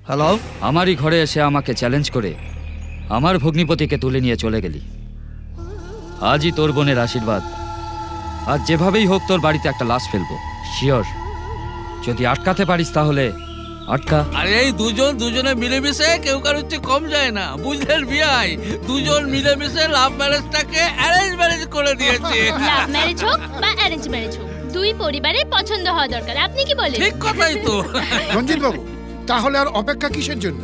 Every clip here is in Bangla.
হ্যালো। আমারই ঘরে এসে আমাকে চ্যালেঞ্জ করে আমার ভগ্নিপতিকে তুলে নিয়ে চলে গেলি। আজই তোর বোনের আশীর্বাদ, আজ যেভাবেই হোক তোর বাড়িতে একটা লাশ ফেলবো। শিওর, যদি আটকাতে পারিস তাহলে আটকা। আরে এই দুজনে মিলেমিশে কেউ কারোর চেয়ে কম যায় না, বুঝলেন বিয়াই? দুজন মিলেমিশে লাভ ম্যারেজটাকে অ্যারেঞ্জ ম্যারেজ করে দিয়েছে। লাভ ম্যারেজ হোক বা অ্যারেঞ্জ ম্যারেজ হোক, দুই পরিবারের পছন্দ হওয়া দরকার। আপনি কি বলেন? ঠিক কথাই তো। রঞ্জিত বাবু, তাহলে আর অপেক্ষা কিসের জন্য?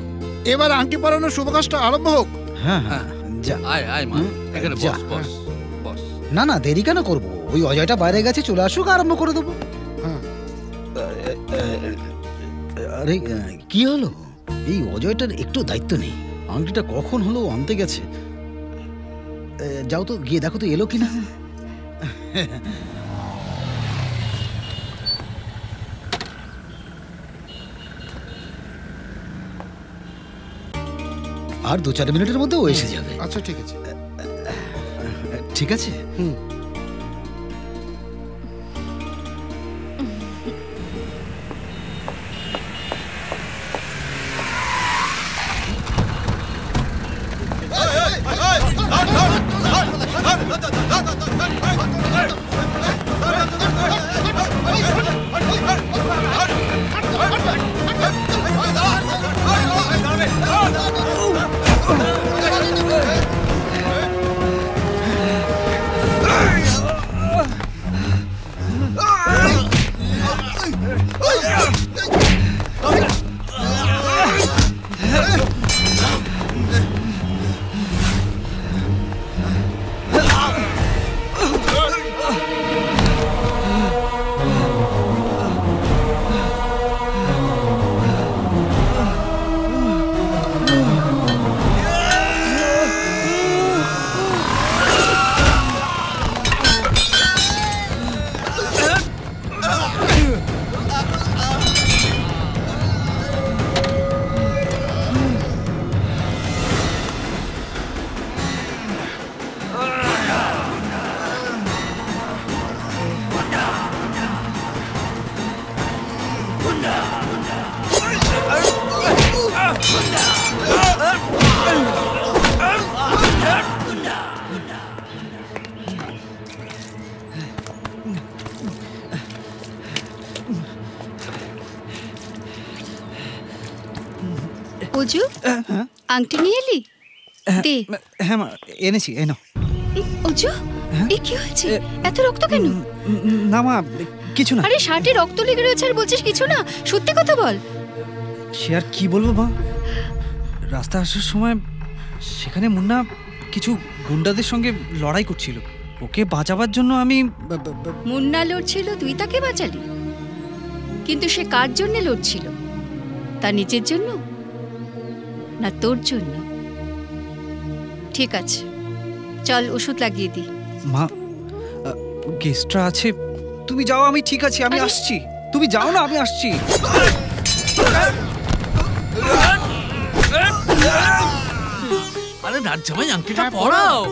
এবার আংটি পরানোর শুভ কাজটা আরম্ভ হোক। হ্যাঁ হ্যাঁ, যা আয় মা, এখানে বস। না না, দেরি কেন করবো? ওই অজয়টা বাইরে গেছে, চলে আসুক, আরম্ভ করে দেবো। আরে কি হলো? এই অজয়টার একটু দায়িত্ব নেই। আংটিটা কখন হলো আনতে গেছে। যাও তো, গিয়ে দেখো তো এলো কিনা। আর 2-4 মিনিটের মধ্যে ও এসে যাবে। আচ্ছা ঠিক আছে। ঠিক আছে। অজু, আংটি নিয়ে এলি? দে। হ্যাঁ মা, এনেছি। এনো। অজু, এ কি হয়েছে? এত রক্ত কেন? না মা, কিছু না। আরে শার্টে রক্ত লেগে রয়েছে আর বলছিস কিছু না? সত্যি কথা বল। সে আর কি বলবো মা, রাস্তা আসার সময় সেখানে মুন্না কিছু গুন্ডাদের সঙ্গে লড়াই করছিল। ওকে বাঁচাবার জন্য আমি। মুন্না লড়ছিল, তুই তাকে বাঁচালি? কিন্তু সে কার জন্য লড়ছিল? তার নিজের জন্য না তোর জন্য? ঠিক আছে, চল ওষুধ লাগিয়ে দি। মা, গেস্টরা আছে, তুমি যাও। আমি ঠিক আছি, আমি আসছি। তুমি যাও না, আমি আসছি। আরে রাত জামাই, আংটিটা পরাও।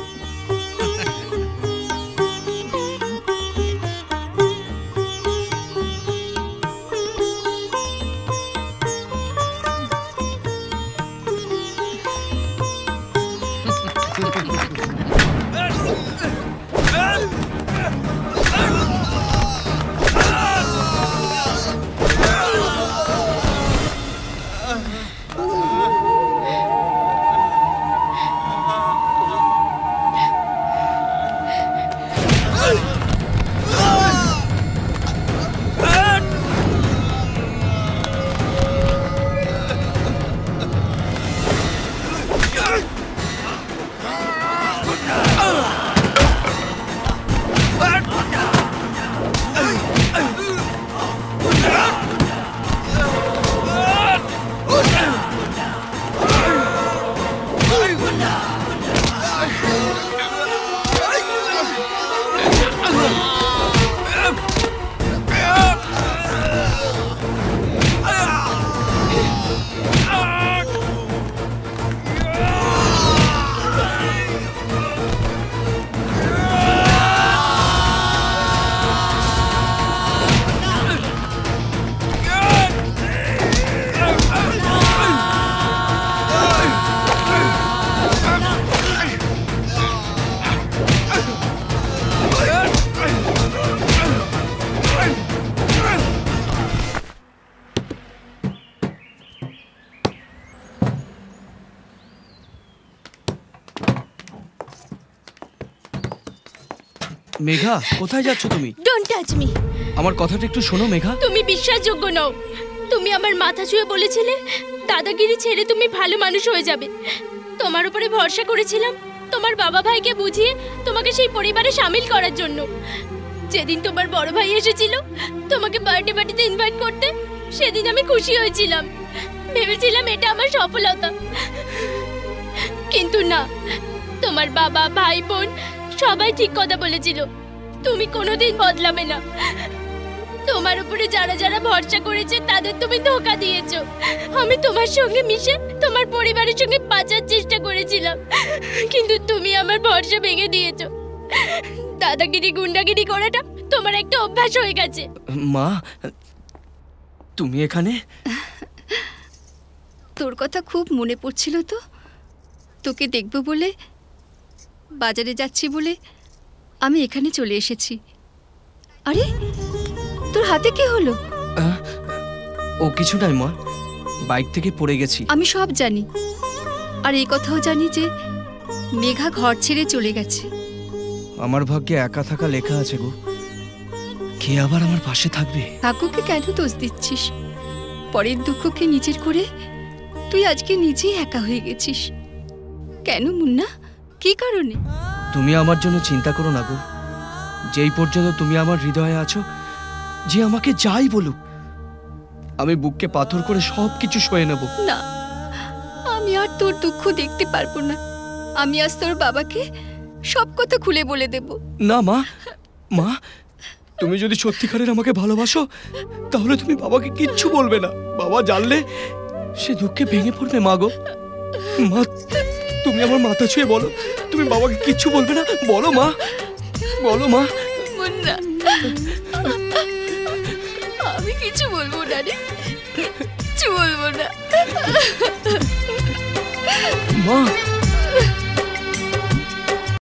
মেঘা, কোথায় যাচ্ছ তুমি? Don't touch me. আমার কথাটা একটু শোনো মেঘা। তুমি বিশ্বাসযোগ্য নও। তুমি আমার মাথা ছুঁয়ে বলেছিলে দাদাগিরি ছেড়ে তুমি ভালো মানুষ হয়ে যাবে। তোমার উপরে ভরসা করেছিলাম তোমার বাবা ভাইকে বুঝিয়ে তোমাকে সেই পরিবারে শামিল করার জন্য। যেদিন তোমার বড় ভাই এসেছিল তোমাকে বার্থডে পার্টিতে ইনভাইট করতে, সেদিন আমি খুশি হয়েছিলাম, ভেবেছিলাম এটা আমার সফলতা। কিন্তু না, তোমার বাবা ভাই বোন সবাই ঠিক কথা বলেছিল, তুমি কোনোদিন বদলাবে না। তোমার উপরে যারা যারা ভরসা করেছে তাদের তুমি ধোঁকা দিয়েছো। আমি তোমার সঙ্গে মিশে তোমার পরিবারের সঙ্গে বাঁচার চেষ্টা করেছিলাম, কিন্তু তুমি আমার ভরসা ভেঙে দিয়েছো। দাদাগিরি গুন্ডাগিরি করাটা তোমার একটা অভ্যাস হয়ে গেছে। মা, তুমি এখানে? তোর কথা খুব মনে পড়ছিল তো, তোকে দেখব বলে বাজারে যাচ্ছি বলে আমি এখানে চলে এসেছি। আরে তোর হাতে কি হলো? ও কিছু নাই মা, বাইক থেকে পড়ে গেছি। আমি সব জানি, আর এই কথাও জানি যে মেঘা ঘর ছেড়ে চলে গেছে। আমার ভাগ্যে একা থাকা লেখা আছে গো, কে আবার আমার পাশে থাকবে? ভাগ্যকে কেন দোষ দিচ্ছিস? পরের দুঃখকে নিজের করে তুই আজকে নিজেই একা হয়ে গেছিস কেন মুন্না? কি কারণে? তুমি আমার জন্য চিন্তা করো না গো। যেই পর্যন্ত তুমি আমার হৃদয়ে আছো, যে আমাকে যাই বলুক, আমি বুককে পাথর করে সব কিছু সয়ে নেব। না, আমি আর তোর দুঃখ দেখতে পারবো না। আমি আজ তোর বাবাকে সব কথা খুলে বলে দেব। না মা, মা তুমি যদি সত্যিকারের আমাকে ভালোবাসো তাহলে তুমি বাবাকে কিচ্ছু বলবে না। বাবা জানলে সে দুঃখে ভেঙে পড়বে। মা গো, মা তুমি আমার মাথা ছুঁয়ে বলো, তুমি বাবাকে কিচ্ছু বলবে না। বলো মা, বলো মা। মুন্না, আমি কিছু বলবো না রে, কিছু বলবো না। মা।